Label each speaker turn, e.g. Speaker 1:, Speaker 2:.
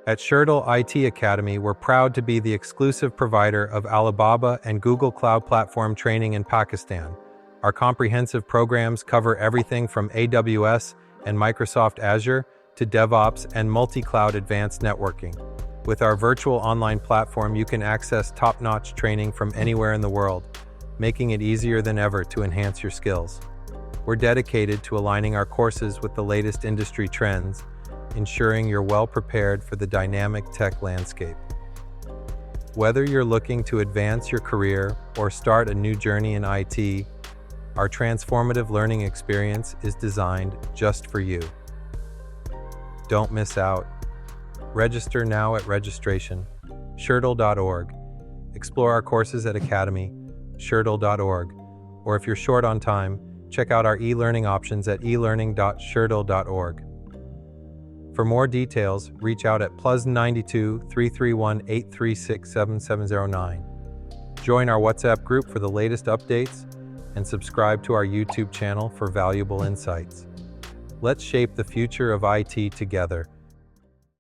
Speaker 1: At Sherdil IT Academy, we're proud to be the exclusive provider of Alibaba and Google Cloud Platform training in Pakistan. Our comprehensive programs cover everything from AWS and Microsoft Azure to DevOps and multi-cloud advanced networking. With our virtual online platform, you can access top-notch training from anywhere in the world, making it easier than ever to enhance your skills. We're dedicated to aligning our courses with the latest industry trends, ensuring you're well prepared for the dynamic tech landscape. Whether you're looking to advance your career or start a new journey in IT, our transformative learning experience is designed just for you. Don't miss out. Register now at registration.sherdil.org. Explore our courses at academy.sherdil.org, or if you're short on time, check out our e-learning options at elearning.sherdil.org. For more details, reach out at +92 331 836 7709. Join our WhatsApp group for the latest updates and subscribe to our YouTube channel for valuable insights. Let's shape the future of IT together.